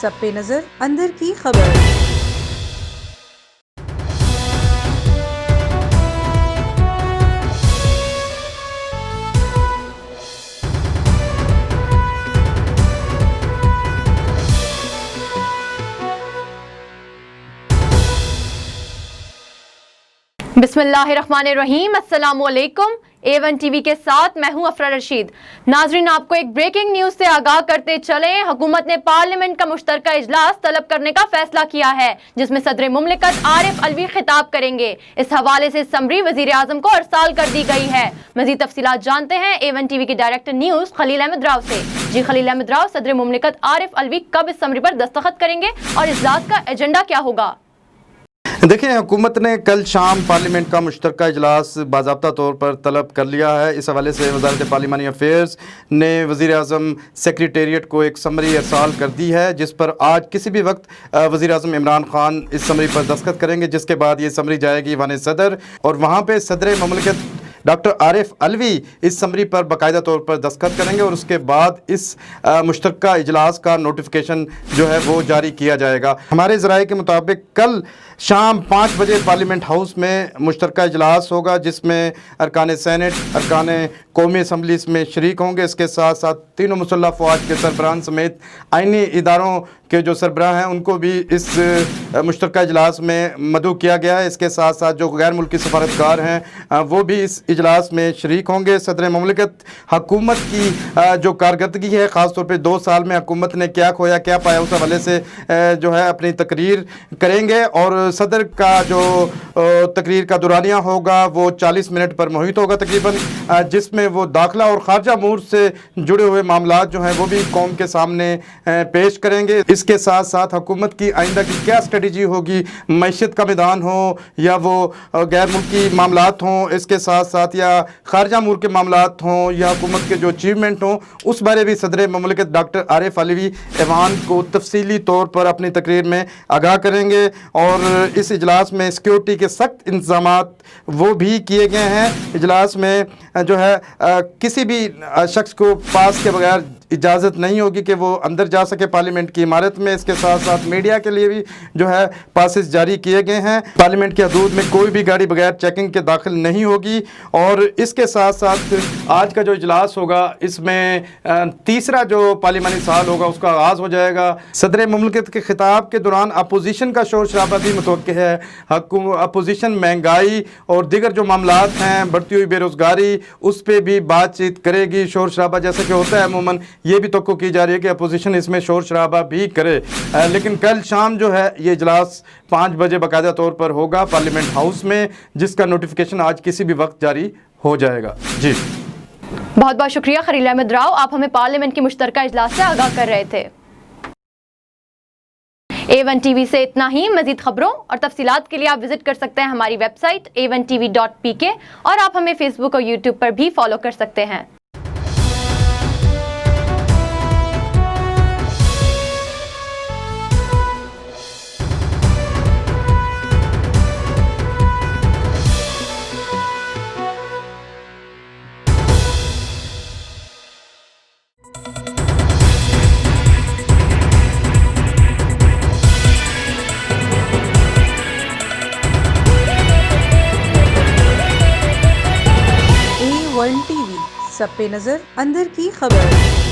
सब पे नजर अंदर की खबर। बिस्मिल्लाहिर्रहमानिर्रहीम, अस्सलामुअलैकुम। A1 टीवी के साथ मैं हूं अफरा रशीद। नाजरीन, आपको एक ब्रेकिंग न्यूज से आगाह करते चले। हुकूमत ने पार्लियामेंट का मुश्तरका इजलास तलब करने का फैसला किया है, जिसमें सदर मुमलिकत आरिफ अलवी खिताब करेंगे। इस हवाले से समरी वजीर आजम को अरसाल कर दी गई है। मजीद तफसीलात जानते हैं A1 टीवी के डायरेक्टर न्यूज खलील अहमद राव से। जी खलील अहमद राव, सदर मुमलिकत आरिफ अलवी कब इस समरी पर दस्तखत करेंगे और इजलास का एजेंडा क्या होगा? देखिए, हुकूमत ने कल शाम पार्लियामेंट का मुश्तरका इजलास बाज़ाब्ता तौर पर तलब कर लिया है। इस हवाले से वज़ारत पार्लिमानी अफेयर्स ने वज़ीर आज़म सेक्रेटेरिएट को एक समरी अरसाल कर दी है, जिस पर आज किसी भी वक्त वज़ीर आज़म इमरान ख़ान इस समरी पर दस्तखत करेंगे, जिसके बाद ये समरी जाएगी ईवान सदर और वहाँ पर सदर मुमलिकत डॉक्टर आरिफ अलवी इस समरी पर बाकायदा तौर पर दस्तखत करेंगे और उसके बाद इस मुश्तरका इजलास का नोटिफिकेशन जो है वो जारी किया जाएगा। हमारे ज़राए के मुताबिक कल शाम 5 बजे पार्लियामेंट हाउस में मुश्तरका इजलास होगा, जिसमें अरकान सेनेट, अरकान कौमी असम्बली इसमें शरीक होंगे। इसके साथ साथ तीनों मुसल्लह फ़ौज के सरबराहान समेत आइनी इदारों के जो सरबराह हैं उनको भी इस मुश्तरका इजलास में मदऊ किया गया है। इसके साथ साथ जो गैर मुल्की सफारतकार हैं वो भी इस इजलास में शरीक होंगे। सदर मुमलिकत हुकूमत की जो कारकर्दगी है, ख़ास तौर पे 2 साल में हुकूमत ने क्या खोया क्या पाया, उस हवाले से जो है अपनी तकरीर करेंगे और सदर का जो तकरीर का दुरानिया होगा वो 40 मिनट पर मुहित होगा तकरीबन, जिसमें वो दाखिला और खारजा अमूर से जुड़े हुए मामला जो हैं वो भी कौम के सामने पेश करेंगे। इसके साथ साथ हुकूमत की आइंदा की क्या स्ट्रेटजी होगी, मैशत का मैदान हो या वो गैर मुल्की मामलात हों, इसके साथ साथ या खारजा अमूर के मामलात हों या हुकूमत के जो अचीवमेंट हों, उस बारे भी सदर मुमलिकत डॉक्टर आरिफ अलवी ऐवान को तफसीली तौर पर अपनी तकरीर में आगाह करेंगे। और इस इजलास में सिक्योरिटी के सख्त इंतज़ामात वो भी किए गए हैं। इजलास में जो है किसी भी शख्स को पास के बगैर इजाज़त नहीं होगी कि वो अंदर जा सके पार्लियामेंट की इमारत में। इसके साथ साथ मीडिया के लिए भी जो है पासेस जारी किए गए हैं। पार्लियामेंट की हदूद में कोई भी गाड़ी बगैर चेकिंग के दाखिल नहीं होगी। और इसके साथ साथ आज का जो इजलास होगा इसमें तीसरा जो पार्लियामानी साल होगा उसका आगाज़ हो जाएगा। सदर मुमलिकत के खिताब के दौरान अपोजिशन का शोर शराबा भी मुतवक्किल है। अपोजिशन महंगाई और दीगर जो मामलात हैं, बढ़ती हुई बेरोज़गारी, उस पर भी बातचीत करेगी, शोर शराबा जैसा कि होता है अमूमन। ये भी तवक्को की जा रही है कि अपोजिशन इसमें शोर शराबा भी करे। लेकिन कल शाम जो है ये इजलास 5 बजे बाकायदा तौर पर होगा पार्लियामेंट हाउस में, जिसका नोटिफिकेशन आज किसी भी वक्त जारी हो जाएगा। जी बहुत बहुत शुक्रिया खलील अहमद राव, आप हमें पार्लियामेंट की मुश्तरका इजलास से आगाह कर रहे थे। A1 टीवी से इतना ही। मजीद खबरों और तफसीलात के लिए आप विजिट कर सकते हैं हमारी वेबसाइट a1tv.pk और आप हमें फेसबुक और यूट्यूब पर भी फॉलो कर सकते हैं। A1 टीवी सब पे नजर अंदर की खबर।